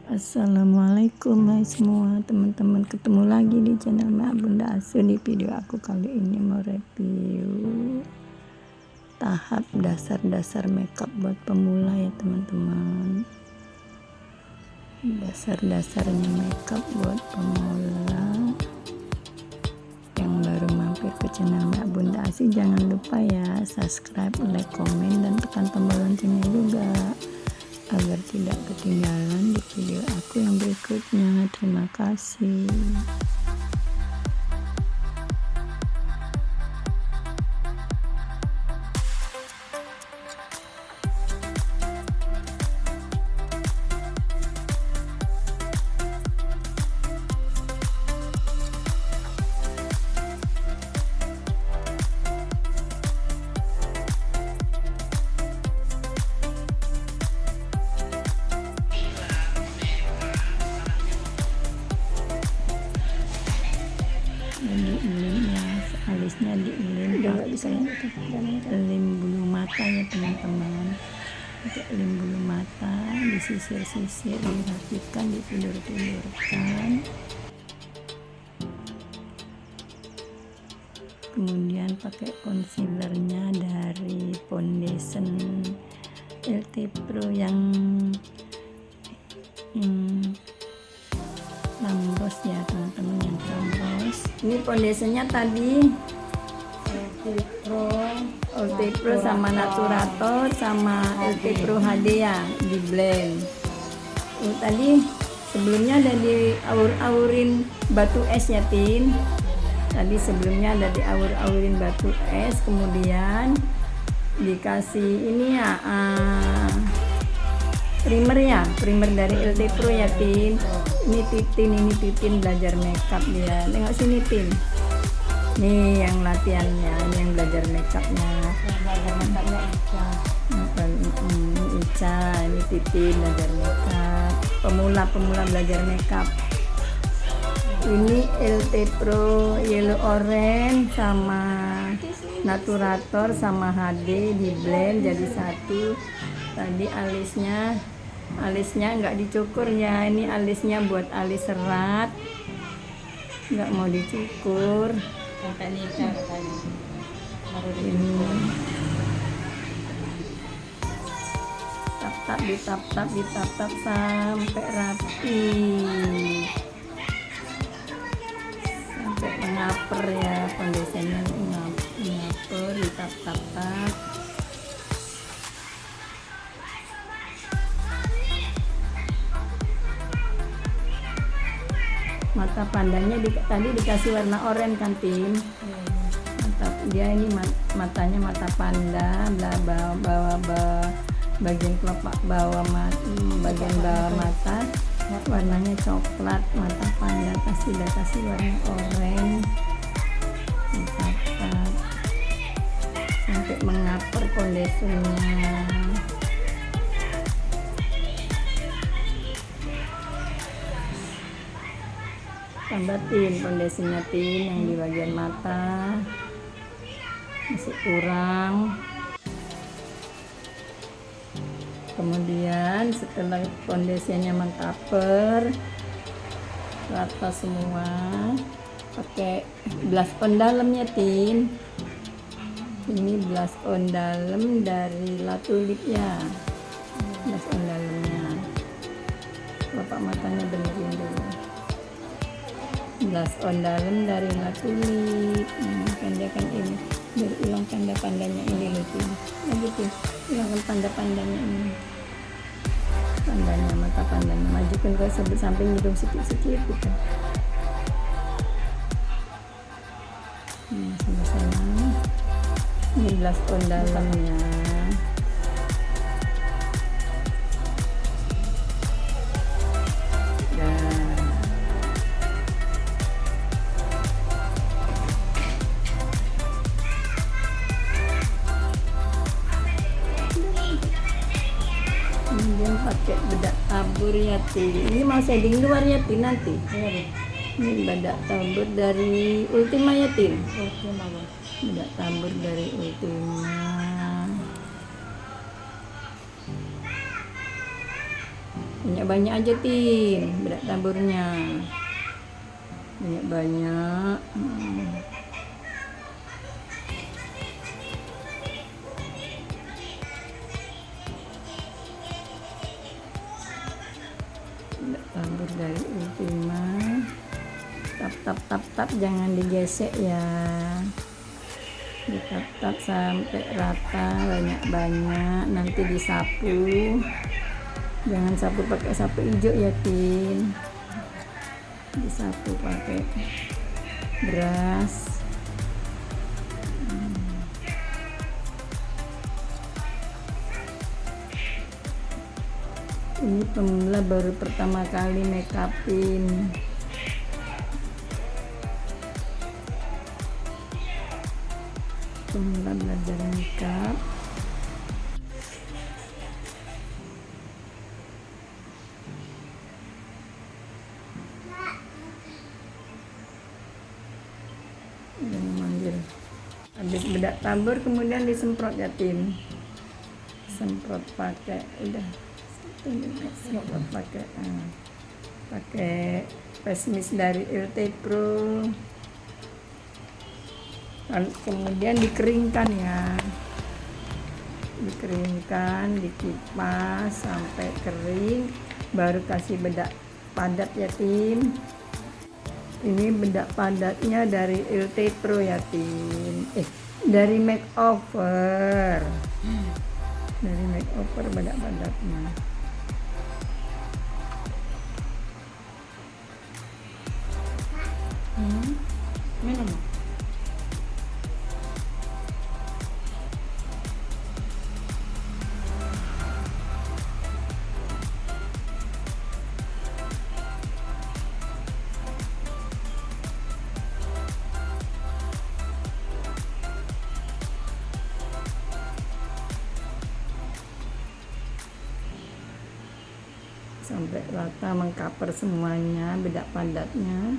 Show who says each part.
Speaker 1: Assalamualaikum hai semua teman-teman, ketemu lagi di channel Mbak Bunda Asu. Di video aku kali ini mau review tahap dasar-dasar makeup buat pemula ya teman-teman. Dasar-dasarnya makeup buat pemula yang baru mampir ke channel Mbak Bunda Asu, jangan lupa ya subscribe, like, komen, dan tekan tombol loncengnya juga agar tidak ketinggalan di video aku yang berikutnya. Terima kasih. Alisnya diilim, lem bulu mata ya teman-teman. Untuk lem bulu mata disisir-sisir, dirapikan, ditulur-tulurkan. Kemudian pakai concealernya dari foundation LT Pro yang Lambros ya teman-teman, yang Lambros. Ini foundationnya tadi LT Pro sama Naturator sama LT Pro HD ya, di blend. Tadi sebelumnya ada di aur-aurin batu es ya Tin. Tadi sebelumnya ada di aur-aurin batu es, kemudian dikasih ini ya primer dari LT Pro ya Tin. Ini Titin belajar makeup dia. Tengok sini Tin. Nih yang latihannya, ini yang belajar makeupnya. Ica, ini Titin belajar makeup. Pemula belajar makeup. Ini LT Pro Yellow Orange sama Naturator sama HD di blend jadi satu. Tadi alisnya nggak dicukur ya, ini alisnya buat alis serat, nggak mau dicukur. Ini ditap-tap sampai rapi, sampai mengaper ya, foundationnya mengaper, ditap-tap. Mata pandanya tadi dikasih warna oranye kan Tim. Dia ini matanya mata panda, bagian kelopak bawah bagian bawah mata warnanya coklat. Mata panda kasih warna oranye, sampai mengaper foundationnya. Tambah Tin foundationnya Tin, yang di bagian mata masih kurang. Kemudian setelah foundationnya mengcover rata semua, pakai blush on dalamnya Tin. Ini blush on dalam dari La Tulip ya, blush on dalamnya. Bapak matanya benerin dulu. Blush on dalam dari La Tulip. Pendekkan ini biar hilang tanda-tandanya ini loh Tin. Lagi tuh hilangkan tanda-pandanya ini, mata pandanya majukan ke sebelah samping hidung sedikit gitu. Sama-sama. Ini blush on dalamnya. Kemudian pakai bedak tabur ya Tin. Ini mau shading luar ya Tin nanti. Ini bedak tabur dari Ultima ya Tin. Bedak tabur dari Ultima. Banyak-banyak aja Tin bedak taburnya, banyak-banyak. Bedak tabur dari Ultima, tap, jangan digesek ya, ditap-tap sampai rata banyak-banyak, nanti disapu. Jangan sapu pakai sapu hijau ya Tin, disapu pakai beras. Ini pemula baru pertama kali make upin, pemula belajar make up. Udah memanggil. Habis bedak tabur kemudian disemprot ya Tin, semprot pakai semprot pakai face mist dari LT Pro. Kemudian dikeringkan ya, dikeringkan, dikipas sampai kering, baru kasih bedak padat ya Tin. Ini bedak padatnya dari LT Pro ya Tin, dari makeover, dari makeover bedak padatnya.
Speaker 2: Minum.
Speaker 1: Sampai rata mengcover semuanya bedak padatnya.